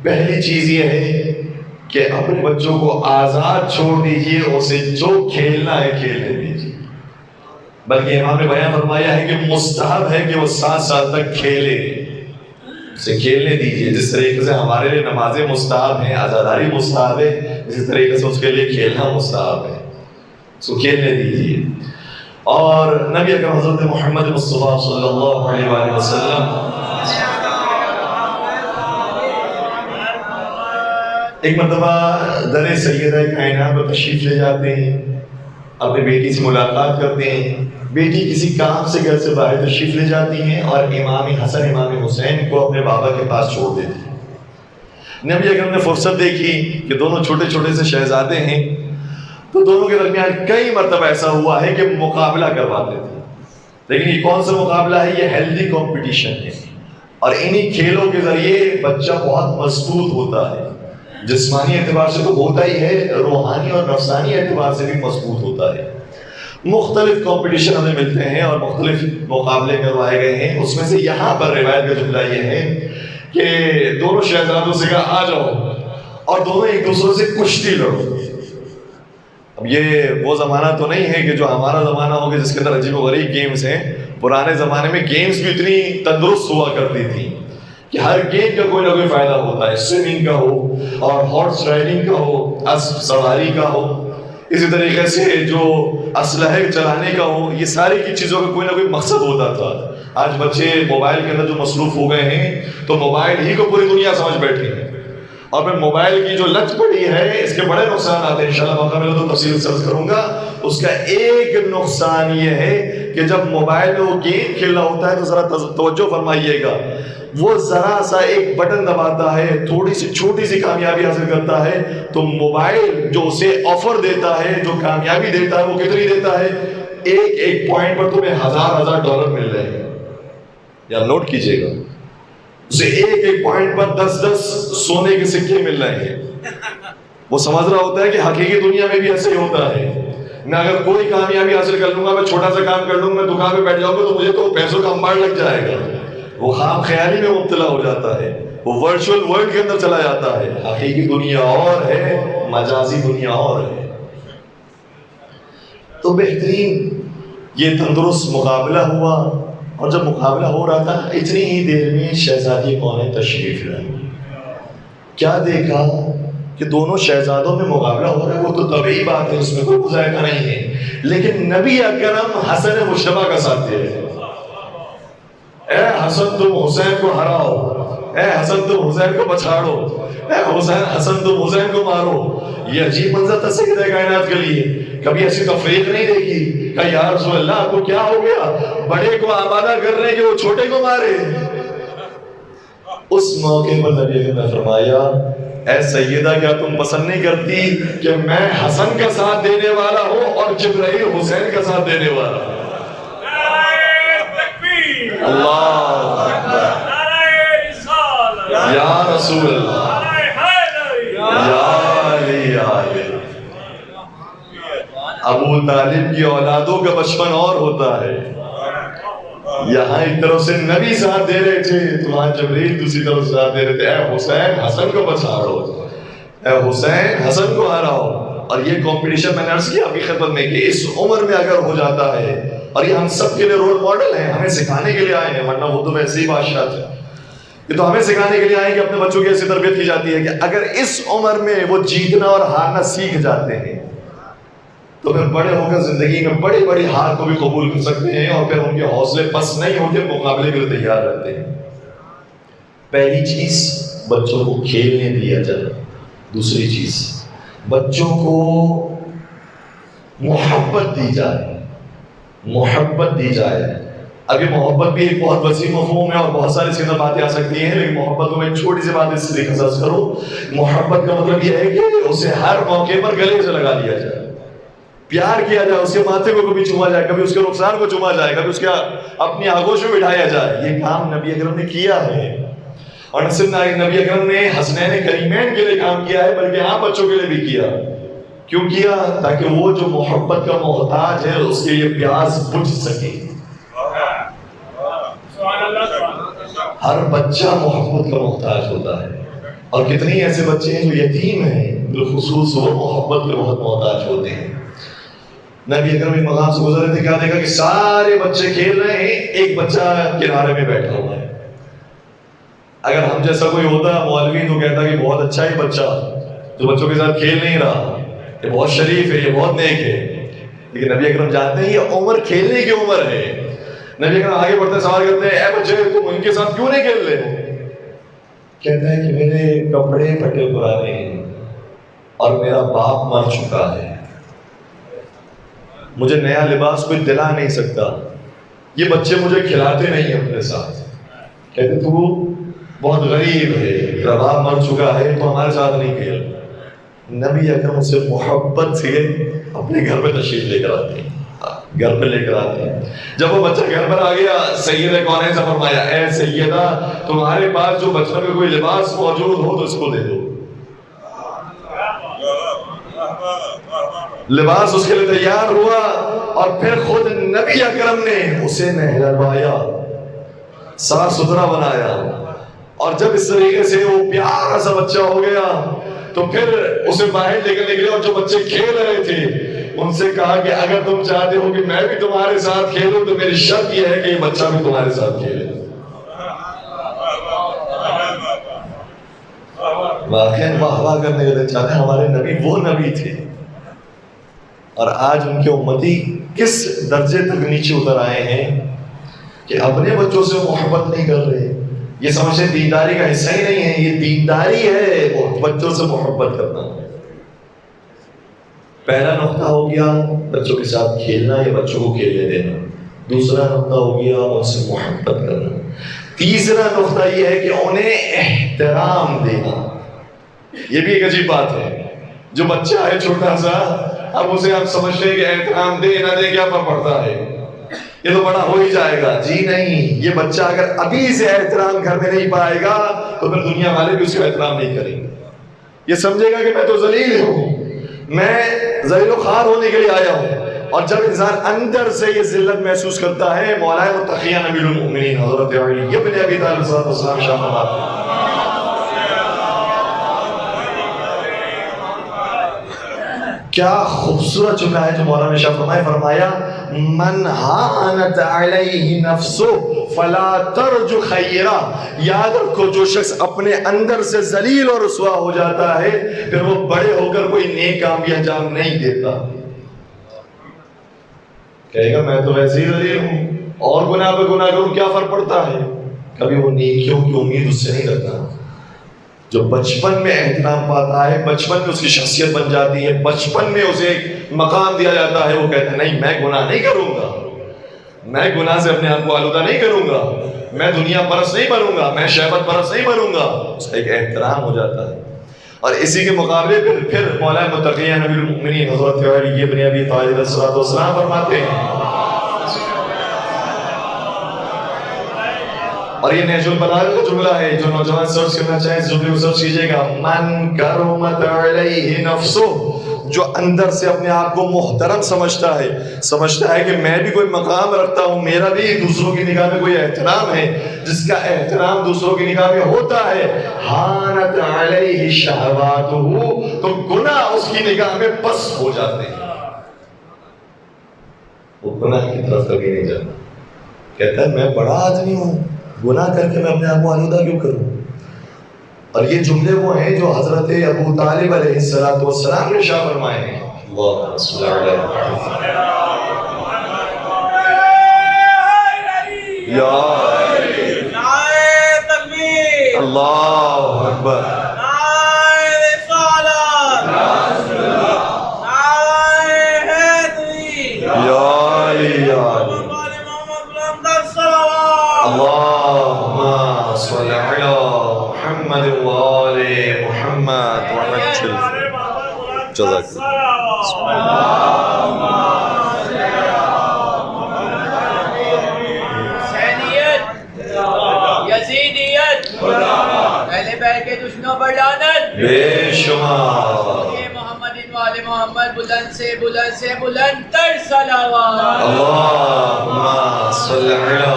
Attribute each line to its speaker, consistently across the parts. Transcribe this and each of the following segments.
Speaker 1: پہلی چیز یہ ہے کہ اپنے بچوں کو آزاد چھوڑ دیجئے، اسے جو کھیلنا ہے کھیلنے دیجئے، بلکہ امام نے بیان فرمایا ہے کہ مستحب ہے کہ وہ 7 سال تک کھیلے، اسے کھیلنے دیجئے۔ جس طریقے سے ہمارے لیے نمازیں مستحب ہیں، عزاداری مستحب ہے، اسی طریقے سے اس کے لیے کھیلنا مستحب ہے، اس کو کھیلنے دیجئے۔ اور نبی اکرم حضرت محمد مصطفیٰ صلی اللہ علیہ وآلہ وسلم ایک مرتبہ در سیدہ کائنات پر تشریف لے جاتے ہیں، اپنی بیٹی سے ملاقات کرتے ہیں، بیٹی کسی کام سے گھر سے باہر تشریف لے جاتی ہیں اور امام حسن امام حسین کو اپنے بابا کے پاس چھوڑ دیتی ہیں۔ نبی اکرم نے فرصت دیکھی کہ دونوں چھوٹے چھوٹے سے شہزادے ہیں، تو دونوں کے درمیان کئی مرتبہ ایسا ہوا ہے کہ مقابلہ کرواتے تھے، لیکن یہ کون سا مقابلہ ہے؟ یہ ہیلدی کمپٹیشن ہے، اور انہی کھیلوں کے ذریعے بچہ بہت مضبوط ہوتا ہے، جسمانی اعتبار سے تو ہوتا ہی ہے، روحانی اور نفسانی اعتبار سے بھی مضبوط ہوتا ہے۔ مختلف کمپٹیشن ہمیں ملتے ہیں اور مختلف مقابلے کروائے گئے ہیں، اس میں سے یہاں پر روایت کا جملہ یہ ہے کہ دونوں شہزادوں سے کہا آ جاؤ، اور دونوں ایک دوسرے سے کشتی لڑو۔ اب یہ وہ زمانہ تو نہیں ہے کہ جو ہمارا زمانہ ہوگا جس کے اندر عجیب و غریب گیمز ہیں، پرانے زمانے میں گیمز بھی اتنی تندرست ہوا کرتی تھی کہ ہر گیم کا کوئی نہ کوئی فائدہ ہوتا ہے، سوئمنگ کا ہو اور ہارس رائڈنگ کا ہو، اسب سواری کا ہو، اسی طریقے سے جو اسلحے چلانے کا ہو، یہ ساری کی چیزوں کا کوئی نہ کوئی مقصد ہوتا تھا۔ آج بچے موبائل کے اندر جو مصروف ہو گئے ہیں تو موبائل ہی کو پوری دنیا سمجھ بیٹھے ہیں، اور میں موبائل کی جو لت پڑی ہے اس کے بڑے نقصانات ہیں، انشاءاللہ موقع ملے تو تفصیل سے عرض کروں گا۔ اس کا ایک نقصان یہ ہے کہ جب موبائل میں وہ گیم کھیلنا ہوتا ہے تو ذرا توجہ فرمائیے گا، وہ ذرا سا ایک بٹن دباتا ہے، تھوڑی سی چھوٹی سی کامیابی حاصل کرتا ہے تو موبائل جو اسے آفر دیتا ہے، جو کامیابی دیتا ہے، وہ کتنی دیتا ہے؟ ایک پوائنٹ پر تمہیں $1000 مل رہے ہیں، یا نوٹ کیجئے گا، اسے ایک پوائنٹ پر 10 سونے کے سکے مل رہے ہیں۔ وہ سمجھ رہا ہوتا ہے کہ حقیقی دنیا میں بھی ایسے ہی ہوتا ہے، میں اگر کوئی کامیابی حاصل کر لوں گا، میں چھوٹا سا کام کر لوں گا، میں دکان پہ بیٹھ جاؤں گا تو مجھے تو پیسوں کا انبار لگ جائے گا۔ وہ خواب خیالی میں مبتلا ہو جاتا ہے، وہ ورچوئل ورلڈ کے اندر چلا جاتا ہے۔ حقیقی دنیا اور ہے، مجازی دنیا اور ہے۔ تو بہترین یہ تندرست مقابلہ ہوا، اور جب مقابلہ ہو رہا تھا اتنی ہی دیر میں شہزادی کون تشریف لائی۔ کیا دیکھا کہ دونوں شہزادوں میں مقابلہ ہو رہا ہے، وہ تو طبیعی بات ہے، اس میں کوئی مذائقہ نہیں ہے، لیکن نبی اکرم حسن مشتبہ کا ساتھ دے رہے ہیں۔ اے حسن تم حسین کو ہراؤ، اے حسن تم حسین کو بچھاڑو، اے حسن تم حسین کو مارو۔ یہ عجیب منظر تھا سیدہ کائنات کے لیے، کبھی ایسی تفریق نہیں دیکھی کہ یا رسول اللہ آپ کو کیا ہو گیا، بڑے کو آمادہ کر رہے ہیں کہ وہ چھوٹے کو مارے۔ اس موقع پر نبی نے فرمایا اے سیدہ کیا تم پسند نہیں کرتی کہ میں حسن کا ساتھ دینے والا ہوں اور جبرائیل حسین کا ساتھ دینے والا ہوں؟ اللہ اکبر، یا رسول اللہ، یا علی آلہ۔ ابو طالب کی اولادوں کا بچپن اور ہوتا ہے، یہاں ایک طرف سے نبی ساتھ دے رہے تھے تو وہاں جبریل دوسری طرف ساتھ دے رہے تھے، اے حسین حسن کو بچاڑو، اے حسین حسن کو ہراؤ۔ اور یہ کمپٹیشن میں نے عرض کیا آپ کی خدمت میں کہ اس عمر میں اگر ہو جاتا ہے، اور یہ ہم سب کے لیے رول ماڈل ہیں، ہمیں سکھانے کے لیے آئے ہیں، ورنہ وہ تو ویسے ہی بادشاہ تھے، یہ تو ہمیں سکھانے کے لیے آئے ہیں کہ اپنے بچوں کی ایسی تربیت کی جاتی ہے کہ اگر اس عمر میں وہ جیتنا اور ہارنا سیکھ جاتے ہیں تو پھر بڑے ہو کر زندگی میں بڑی بڑی ہار کو بھی قبول کر سکتے ہیں، اور پھر ان کے حوصلے پست نہیں ہوتے، مقابلے کے لیے تیار رہتے ہیں۔ پہلی چیز بچوں کو کھیلنے دیا جائے، دوسری چیز بچوں کو محبت دی جائے، محبت دی جائے۔ ابھی محبت بھی ایک بہت وسیع مفہوم ہے اور بہت ساری اس کے اندر باتیں آ سکتی ہیں، لیکن محبت کو میں ایک چھوٹی سی بات اس سے عرض کروں۔ محبت کا مطلب یہ ہے کہ اسے ہر موقع پر گلے سے لگا لیا جائے، پیار کیا جائے، اس کے ماتھے کو کبھی چوما جائے، کبھی اس کے رخسار کو چوما جائے، کبھی اس کے اپنی آغوش میں بٹھایا جائے۔ یہ کام نبی اکرم نے کیا ہے، اور نہ صرف نبی اکرم نے حسنین کریمین کے لیے کام کیا ہے بلکہ عام بچوں کے لیے بھی کیا۔ کیوں کیا؟ تاکہ وہ جو محبت کا محتاج ہے اس کے لیے پیاس بجھ سکے۔ ہر بچہ محبت کا محتاج ہوتا ہے، اور کتنے ایسے بچے ہیں جو یتیم ہیں، بالخصوص وہ محبت کے بہت محتاج ہوتے ہیں۔ نبی اکرم ایک مقام سے گزر رہے تھے، کیا دیکھا کہ سارے بچے کھیل رہے ہیں، ایک بچہ کنارے میں بیٹھا ہوا ہے۔ اگر ہم جیسا کوئی ہوتا مولوی تو کہتا کہ بہت اچھا ہے بچہ جو بچوں کے ساتھ کھیل نہیں رہا، یہ بہت شریف ہے، یہ بہت نیک ہے۔ لیکن نبی اکرم جانتے ہیں یہ عمر کھیلنے کی عمر ہے۔ نبی اکرم آگے بڑھتے سوال کرتے ہیں، اے بچے تم ان کے ساتھ کیوں نہیں کھیل رہے؟ کہتا ہے کہ میرے کپڑے پھٹے پرانے ہیں اور میرا باپ مر چکا ہے، مجھے نیا لباس کوئی دلا نہیں سکتا، یہ بچے مجھے کھلاتے نہیں ہیں اپنے ساتھ۔ کہتے تو بہت غریب ہے، تیرا باپ مر چکا ہے تو ہمارے ساتھ نہیں کھیل۔ نبی اکرم سے محبت سے اپنے گھر پہ تشریف لے کر آتے ہیں، گھر پہ لے کر آتے ہیں۔ جب وہ بچہ گھر پر آ گیا، سیدہ کونین سے فرمایا، اے سیدہ تمہارے پاس جو بچپن میں کوئی لباس موجود ہو تو اس کو دے دو۔ لباس اس کے لیے تیار ہوا اور پھر خود نبی اکرم نے اسے نہلوایا، صاف ستھرا بنایا، اور جب اس طریقے سے وہ پیارا سا بچہ ہو گیا تو پھر اسے باہر لے کر نکلے، اور جو بچے کھیل رہے تھے ان سے کہا کہ اگر تم چاہتے ہو کہ میں بھی تمہارے ساتھ کھیلوں تو میری شرط یہ ہے کہ یہ بچہ بھی تمہارے ساتھ کھیلے۔ واقعاً واہ واہ کرنے کے لیے چاہتے ہیں، ہمارے نبی وہ نبی تھے، اور آج ان کے امتی کس درجے تک نیچے اتر آئے ہیں کہ اپنے بچوں سے محبت نہیں کر رہے۔ یہ سمجھیں دینداری کا حصہ ہی نہیں ہے، یہ دینداری ہے بچوں سے محبت کرنا۔ پہلا نقطہ ہو گیا بچوں کے ساتھ کھیلنا یا بچوں کو کھیلنے دینا، دوسرا نقطہ ہو گیا ان سے محبت کرنا، تیسرا نقطہ یہ ہے کہ انہیں احترام دینا۔ یہ بھی ایک عجیب بات ہے، جو بچہ ہے چھوٹا سا، اب اسے آپ سمجھتے ہیں کہ احترام دے نہ دے کیا فرق پڑتا ہے، یہ تو بڑا ہو ہی جائے گا۔ جی نہیں، یہ بچہ اگر ابھی سے احترام گھر میں نہیں پائے گا تو پھر دنیا والے بھی اس کا احترام نہیں کریں گے۔ یہ سمجھے گا کہ میں تو ذلیل ہوں، میں ذلیل و خوار ہونے کے لیے آیا ہوں۔ اور جب انسان اندر سے یہ ذلت محسوس کرتا ہے، مولا متقیان امیر المؤمنین حضرت علی ابن ابی طالب صلی اللہ علیہ وسلم شاہ فرماتے ہیں، کیا خوبصورت جملہ ہے جو مولانا شاہ فرمایا، من ہانت علیہ نفسہ فلا ترجو خیرہ۔ یاد رکھو جو شخص اپنے اندر سے ذلیل اور رسوا ہو جاتا ہے پھر وہ بڑے ہو کر کوئی نیک کام بھی انجام نہیں دیتا، کہے گا میں تو ویسے ہی ذلیل ہوں اور گناہ پہ گناہ کروں، کیا فرق پڑتا ہے؟ کبھی وہ نیکیوں کی امید اس سے نہیں رکھتا۔ جو بچپن میں احترام پاتا ہے، بچپن میں اس کی شخصیت بن جاتی ہے، بچپن میں اسے ایک مقام دیا جاتا ہے، وہ کہتا ہے نہیں میں گناہ نہیں کروں گا، میں گناہ سے اپنے آپ کو آلودہ نہیں کروں گا، میں دنیا پرست نہیں بنوں گا، میں شہوت پرست نہیں بنوں گا، اس کا ایک احترام ہو جاتا ہے۔ اور اسی کے مقابلے پھر مولا متقیان امیر المؤمنین حضرت علی ابن ابی طالب علیہ السلام فرماتے ہیں، اور یہ نہج البلاغہ کا جملہ ہے، جو نوجوان سرچ کرنا چاہیں اس جملے کو سرچ کیجئے گا، من کرمت علیہ نفسہ، جو اندر سے اپنے آپ کو محترم سمجھتا ہے کہ میں بھی کوئی مقام رکھتا ہوں، میرا بھی دوسروں کی نگاہ میں کوئی احترام ہے، جس کا احترام دوسروں کی نگاہ میں ہوتا ہے، ہانت علیہ شہواتہ، تو گناہ اس کی نگاہ میں بس ہو جاتے ہیں، وہ گناہ کی طرف کبھی نہیں جاتا، کہتا ہے میں بڑا آدمی ہوں، گناہ کر کے میں اپنے آپ کو آلودہ کیوں کروں؟ اور یہ جملے وہ ہیں جو حضرت ابو طالب علیہ السلام نے شاہ فرمائے ہیں۔ اللہ صلی اللہ علیہ وسلم، یا تکبیر، اللہ اکبر، اللهم صل على محمد وآل محمد وعجل جزاك
Speaker 2: یزیدیت اہل بیت کے دشمنوں پر لعنت
Speaker 1: بے شمار،
Speaker 2: محمد وآل محمد بلند سے بلند تر صلوات،
Speaker 1: اللهم صل على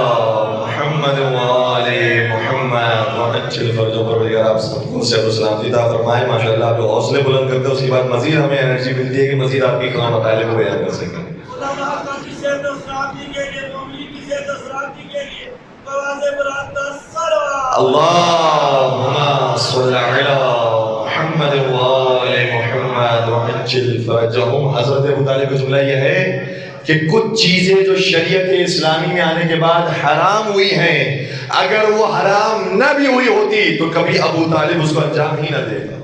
Speaker 1: محمد محمد وآل محمد وعجل فرجہ. پروردگار آپ سب کو صحت و سلامتی عطا فرمائے. ماشاءاللہ آپ جو حوصلے بلند کرتے ہیں اس کے بعد مزید ہمیں انرجی ملتی ہے کہ مزید آپ کی کلام مطالعے کو بیان کر سکیں. اللہم صل علی محمد وآل محمد وعجل فرجہم. حضرت ابو طالب کا جملہ یہ ہے کہ کچھ چیزیں جو شریعت اسلامی میں آنے کے بعد حرام ہوئی ہیں اگر وہ حرام نہ بھی ہوئی ہوتی تو کبھی ابو طالب اس کو انجام ہی نہ دے گا.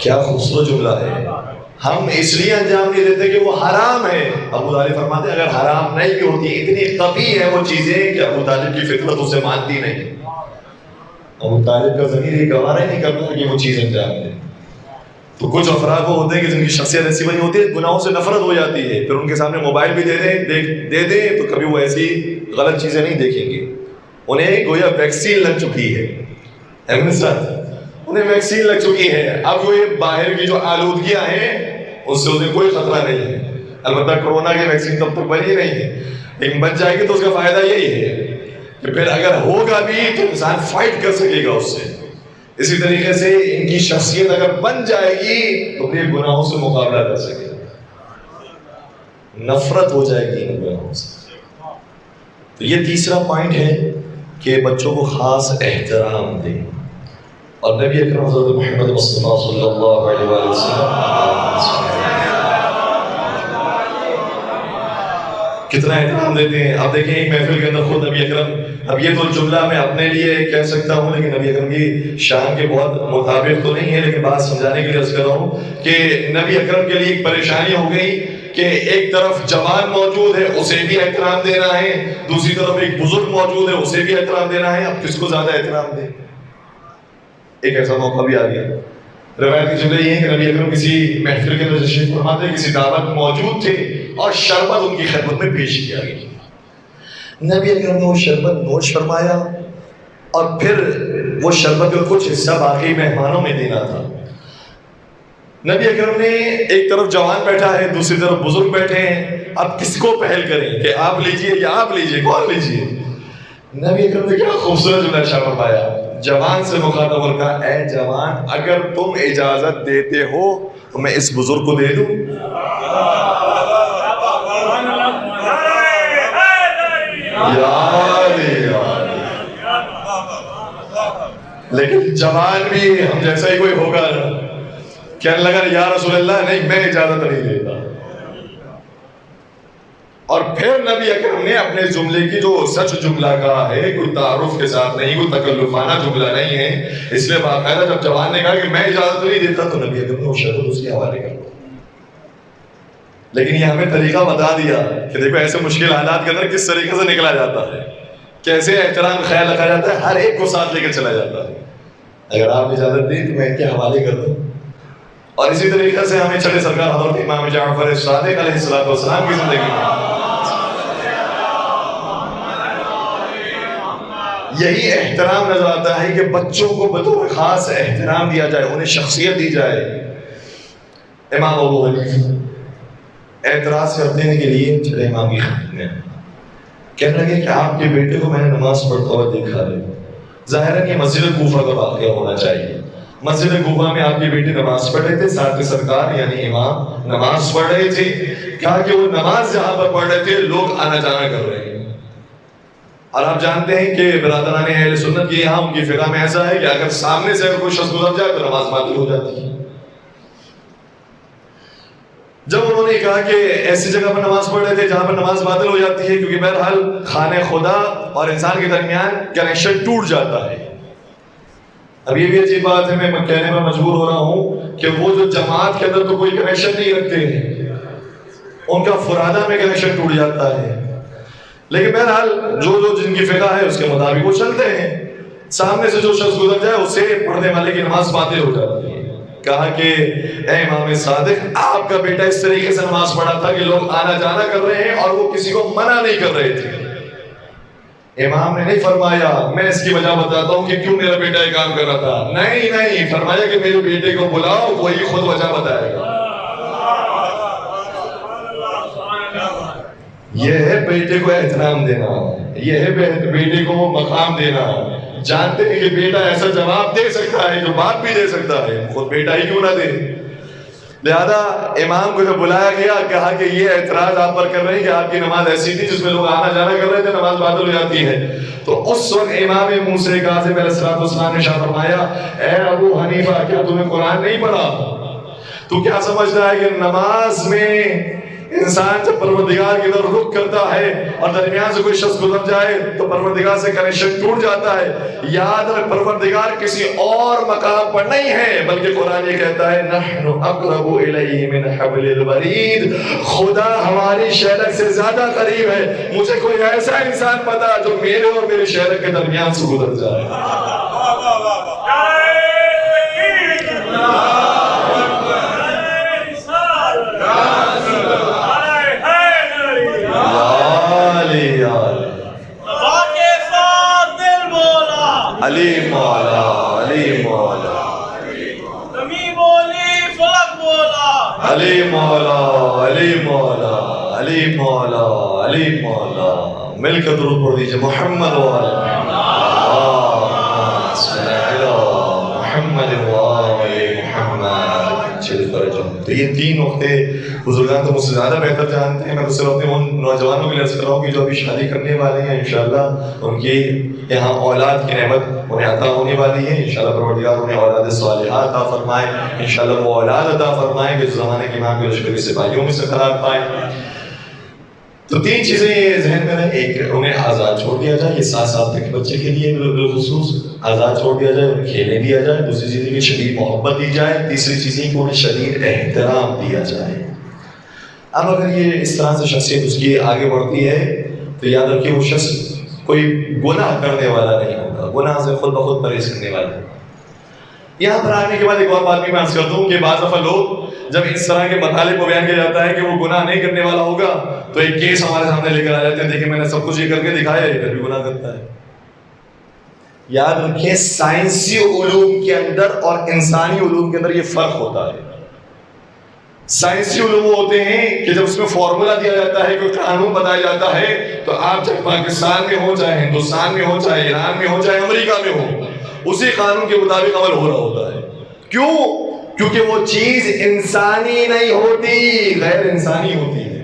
Speaker 1: کیا خوبصورت جملہ ہے. ہم اس لیے انجام نہیں دیتے کہ وہ حرام ہے. ابو طالب فرماتے ہیں اگر حرام نہیں بھی ہوتی اتنی قبیح ہے وہ چیزیں کہ ابو طالب کی فطرت اسے مانتی نہیں. ابو طالب کا ضمیر یہ گوارا ہی نہیں کرتا کہ وہ چیز انجام دے. تو کچھ افراد وہ ہوتے ہیں کہ جن کی شخصیت ایسی بنی ہوتی ہے گناہوں سے نفرت ہو جاتی ہے, پھر ان کے سامنے موبائل بھی دے دیں تو کبھی وہ ایسی غلط چیزیں نہیں دیکھیں گے. انہیں گویا ویکسین لگ چکی ہے. انہیں ویکسین لگ چکی ہے. اب وہ یہ باہر کی جو آلودگیاں ہیں اس سے انہیں کوئی خطرہ نہیں ہے. البتہ کورونا کی ویکسین تب تک بنی نہیں ہے, لیکن بن جائے گی تو اس کا فائدہ یہی ہے کہ پھر اگر ہوگا بھی تو انسان فائٹ کر سکے گا اس سے. اسی طریقے سے ان کی شخصیت اگر بن جائے گی تو پھر گناہوں سے مقابلہ کر سکے گا, نفرت ہو جائے گی ان گناہوں سے. تو یہ تیسرا پوائنٹ ہے کہ بچوں کو خاص احترام دیں. اور نبی اکرم حضرت محمد مصطفیٰ صلی اللہ علیہ وسلم کتنا احترام دیتے ہیں. اب دیکھیں ایک محفل کے اندر خود نبی اکرم, اب یہ تو جملہ میں اپنے لیے کہہ سکتا ہوں لیکن نبی اکرم کی شان کے بہت مطابق تو نہیں ہے, لیکن بات سمجھانے کے لیے عرض کر رہا ہوں کہ نبی اکرم کے لیے ایک پریشانی ہو گئی کہ ایک طرف جوان موجود ہے اسے بھی احترام دینا ہے, دوسری طرف ایک بزرگ موجود ہے اسے بھی احترام دینا ہے. اب کس کو زیادہ احترام دیں؟ ایک ایسا موقع بھی آ گیا. روایت کی جملہ یہ ہے کہ نبی اکرم کسی محفل کے اندر تشریف فرما تھے, کسی دعوت موجود تھے اور شربت ان کی خدمت میں پیش کیا گیا. نبی اکرم نے وہ شربت نوش فرمایا اور پھر وہ شربت کا کچھ حصہ باقی مہمانوں میں دینا تھا. نبی اکرم نے ایک طرف جوان بیٹھا ہے دوسری طرف بزرگ بیٹھے ہیں, اب کس کو پہل کریں کہ آپ لیجئے یا آپ لیجئے, کون لیجئے؟ نبی اکرم نے کیا خوبصورت جملہ ارشاد فرمایا, جوان سے مخاطب اور کہا اے جوان اگر تم اجازت دیتے ہو تو میں اس بزرگ کو دے دوں. لیکن جوان بھی ہم جیسا ہی کوئی ہوگا کہنے لگا یا رسول اللہ نہیں میں اجازت نہیں دیتا. اور پھر نبی اکرم نے اپنے جملے کی جو سچ جملہ کہا ہے, کوئی تعارف کے ساتھ نہیں, کوئی تکلفانہ جملہ نہیں ہے, اس لیے باقاعدہ جب جوان نے کہا کہ میں اجازت نہیں دیتا تو نبی اکرم نے وہ شرط اس کے حوالے کر دیا. لیکن یہ ہمیں طریقہ بتا دیا کہ دیکھو ایسے مشکل حالات کے اندر کس طریقے سے نکلا جاتا ہے, کیسے احترام خیال رکھا جاتا ہے, ہر ایک کو ساتھ لے کر چلا جاتا ہے. اگر آپ اجازت دیں تو میں ان کے حوالے کر دوں. اور اسی طریقے سے ہمیں چھٹے سرکار حضرت امام جعفر صادق علیہ السلام کی زندگی میں یہی احترام نظر آتا ہے کہ بچوں کو بطور خاص احترام دیا جائے, انہیں شخصیت دی جائے. امام ابو حنیفہ اعتراض کرنے کے لیے چلے امام کی خدمت میں, کہنے لگے کہ آپ کے بیٹے کو میں نے نماز پڑھتا ہوا دیکھا ہے. ظاہراً یہ مسجد کوفہ کا واقعہ ہونا چاہیے. مسجد کوفہ میں آپ کے بیٹے نماز پڑھ رہے تھے, ساتھ سرکار یعنی امام نماز پڑھ رہے تھے. کہا کہ وہ نماز جہاں پر پڑھ رہے تھے لوگ آنا جانا کر رہے ہیں. اور آپ جانتے ہیں کہ برادران اہل سنت کی یہاں ان کی فقہ میں ایسا ہے کہ اگر سامنے سے کوئی شخص گزر جائے تو نماز باطل ہو جاتی ہے. جب انہوں نے کہا کہ ایسی جگہ پر نماز پڑھ رہے تھے جہاں پر نماز باطل ہو جاتی ہے, کیونکہ بہرحال خانہ خدا اور انسان کے درمیان کنیکشن ٹوٹ جاتا ہے. اب یہ بھی عجیب بات ہے, میں کہنے میں مجبور ہو رہا ہوں کہ وہ جو جماعت کے اندر تو کوئی کنیکشن نہیں رکھتے ہیں, ان کا فرادہ میں کنیکشن ٹوٹ جاتا ہے. لیکن بہرحال جو جن کی فقہ ہے اس کے مطابق وہ چلتے ہیں. سامنے سے جو شخص گزر جائے اسے پڑھنے والے کی نماز باطل ہو جاتی ہے. کہا کہ اے امام صادق آپ کا بیٹا اس طریقے سے نماز پڑھا تھا کہ لوگ آنا جانا کر رہے ہیں اور وہ کسی کو منع نہیں کر رہے تھے. امام نے نہیں فرمایا میں اس کی وجہ بتاتا ہوں کہ کیوں میرا بیٹا یہ کام کر رہا تھا, نہیں فرمایا کہ میرے بیٹے کو بلاؤ وہی خود وجہ بتائے گا. یہ ہے بیٹے کو احترام دینا، یہ ہے بیٹے کو مقام دینا. جانتے ہیں کہ بیٹا ایسا جواب دے سکتا ہے جو باپ بھی دے سکتا ہے، خود بیٹا ہی کیوں نہ دے. لہذا امام کو جب بلایا گیا کہا کہ یہ اعتراض آپ پر کر رہے ہیں کہ آپ کی نماز ایسی تھی جس میں لوگ آنا جانا کر رہے تھے، نماز باطل ہو جاتی ہے. تو اس وقت امام موسیٰ کاظم علیہ السلام نے شاہ فرمایا، اے ابو حنیفہ کیا تم نے قرآن نہیں پڑھا؟ تو کیا سمجھتا ہے کہ نماز میں انسان جب پروردگار کی طرف رخ کرتا ہے اور درمیان سے کوئی شخص گزر جائے تو پروردگار سے کنیکشن ٹوٹ جاتا ہے؟ یاد رکھ، پروردگار کسی اور مقام پر نہیں ہے، بلکہ قرآن یہ کہتا ہے نحن اقرب الیہ من حبل الورید، خدا ہماری شہرک سے زیادہ قریب ہے. مجھے کوئی ایسا انسان پتا جو میرے اور میرے شہرک کے درمیان سے گزر جائے. علی مولا، علی مولا،
Speaker 2: زمین بولی فلک بولا،
Speaker 1: علی مولا، علی مولا، علی مولا، علی مولا. مل کر درود پڑھ دیجئے محمد وآل محمد وآل محمد جل فرجہم. تو یہ تین نقطے بزرگان تو مجھ سے زیادہ بہتر جانتے ہیں. میں تو صرف اپنے ان نوجوانوں کے لیے عرض کر رہا ہوں کہ جو ابھی شادی کرنے والے ہیں انشاءاللہ ان کی یہاں اولاد کی نعمت انہیں عطا ہونے والی ہے. انشاءاللہ پروردگار انہیں اولاد صالحہ عطا فرمائے، انشاءاللہ وہ اولاد عطا فرمائے کہ اس زمانے کے امام کے لشکری سپاہیوں میں سے قرار پائیں. تو تین چیزیں یہ ذہن میں رہیں، ایک انہیں آزاد چھوڑ دیا جائے، یہ 7 سال تک بچے کے لیے بالخصوص آزاد چھوڑ دیا جائے، انہیں کھیلنے دیا جائے. دوسری چیز کہ شدید محبت دی جائے. تیسری چیز کہ انہیں شدید احترام دیا جائے. اب اگر یہ اس طرح سے شخصیت اس کی آگے بڑھتی ہے تو یاد رکھیے وہ شخص کوئی گناہ کرنے والا نہیں ہوگا، گناہ سے خود بخود پرہیز کرنے والا. یہاں پر آنے کے بعد ایک اور بات بھی میں عرض کر دوں کہ بعض دفعہ لوگ جب اس طرح کے مطالب کو بیان کیا جاتا ہے کہ وہ گناہ نہیں کرنے والا ہوگا تو ایک کیس ہمارے سامنے لے کر آ جاتے ہیں، دیکھیں میں نے سب کچھ یہ کر کے دکھایا، یہ پھر بھی گناہ کرتا ہے. یاد رکھیں سائنسی علوم کے اندر اور انسانی علوم کے اندر یہ فرق ہوتا ہے. سائنسی علوم ہوتے ہیں کہ جب اس میں فارمولا دیا جاتا ہے، کوئی قانون بتایا جاتا ہے، تو آپ چاہے پاکستان میں ہو، چاہے ہندوستان میں ہو، چاہے ایران میں ہو، چاہے امریکہ میں ہو، اسی قانون کے مطابق عمل ہو رہا ہوتا ہے. کیوں؟ کیونکہ وہ چیز انسانی نہیں ہوتی، غیر انسانی ہوتی ہے.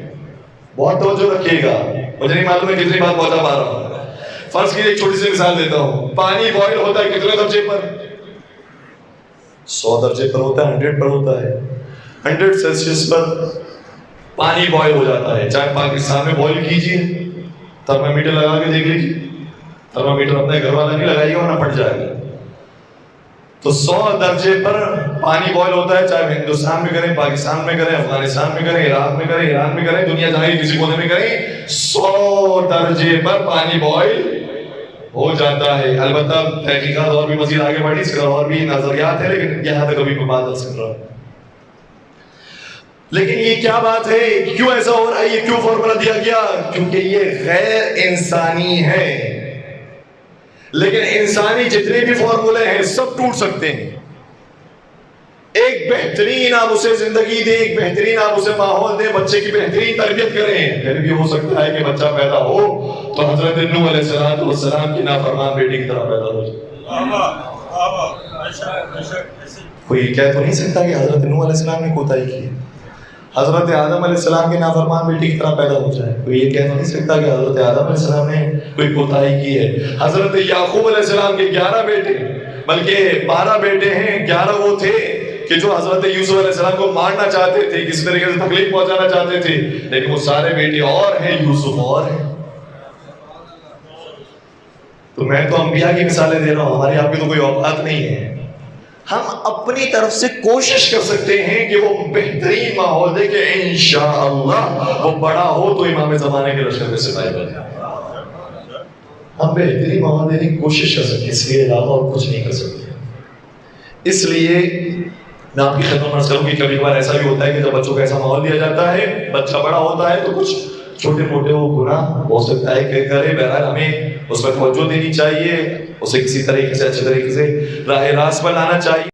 Speaker 1: بہت توجہ رکھیے گا، مجھے نہیں معلوم ہے کتنی بات پہنچا پا رہا ہوں. فرض کیجیے ایک چھوٹی سی مثال دیتا ہوں. پانی بوائل ہوتا ہے کتنے درجے پر؟ 100 درجے پر ہوتا ہے، 100 پر ہوتا ہے. 100 سیلسیس پر پانی بوائل ہو جاتا ہے. چاہے پاکستان میں بوائل کیجیے، تھرمامیٹر لگا کے دیکھ لیجیے. تھرمامیٹر اپنے گھر والا نہیں لگائیے ورنہ پھٹ جائے گا. تو 100 درجے پر پانی بوائل ہوتا ہے، چاہے ہندوستان میں کریں، پاکستان میں کریں، افغانستان میں کریں، عراق میں کریں، ایران میں کریں، دنیا جہاں کسی کونے میں کریں، 100 درجے پر پانی بوائل ہو جاتا ہے. البتہ تحقیقات اور بھی مزید آگے بڑھی، اس کا اور بھی نظریات ہیں، لیکن یہاں تک ابھی بات نہیں سن رہا. لیکن یہ کیا بات ہے، کیوں ایسا ہو رہا ہے، یہ کیوں فارمولا دیا گیا؟ کیونکہ یہ غیر انسانی ہے. لیکن انسانی جتنے بھی فارمولے ہیں سب ٹوٹ سکتے ہیں. ایک بہترین آپ اسے زندگی دیں، ایک بہترین آپ اسے ماحول دیں، بچے کی بہترین تربیت کریں، پھر بھی ہو سکتا ہے کہ بچہ پیدا ہو تو حضرت نوح علیہ السلام کی نافرمان بیٹی کی طرح پیدا ہو جائے. کوئی کہہ تو نہیں سکتا کہ حضرت نوح علیہ السلام نے کوتاہی کی، حضرت آدم علیہ السلام کی نافرمان بیٹی کی طرح پیدا ہو جائے. کوئی یہ کہہ تو نہیں سکتا کہ حضرت آدم علیہ السلام نے کوئی کوتاہی کی ہے. حضرت یعقوب علیہ السلام کے 11 بیٹے، بلکہ 12 بیٹے ہیں، 11 وہ تھے کہ جو حضرت یوسف علیہ السلام کو مارنا چاہتے تھے، کسی طریقے سے تکلیف پہنچانا چاہتے تھے، لیکن وہ سارے بیٹے اور ہیں، یوسف اور ہیں. تو میں تو انبیاء کی مثالیں دے رہا ہوں، ہماری آپ کی تو کوئی اوقات نہیں ہے. ہم اپنی طرف سے کوشش کر سکتے ہیں کہ وہ بہترین ماحول دے کہ انشاءاللہ وہ بڑا ہو تو امام زمانے کے لشکر میں سپاہی بنے. ہم بہترین ماحول دینے کی کوشش کر سکتے ہیں، اس کے علاوہ اور کچھ نہیں کر سکتے. اس لیے میں آپ کی خدمت میں عرض کروں کہ کبھی کبھار ایسا بھی ہوتا ہے کہ جب بچوں کو ایسا ماحول دیا جاتا ہے، بچہ بڑا ہوتا ہے تو کچھ چھوٹے موٹے وہ گناہ ہو سکتا ہے کہ کرے. بہرحال ہمیں اس پر توجہ دینی چاہیے، اسے کسی طریقے سے اچھے طریقے سے راہ راست پر لانا چاہیے.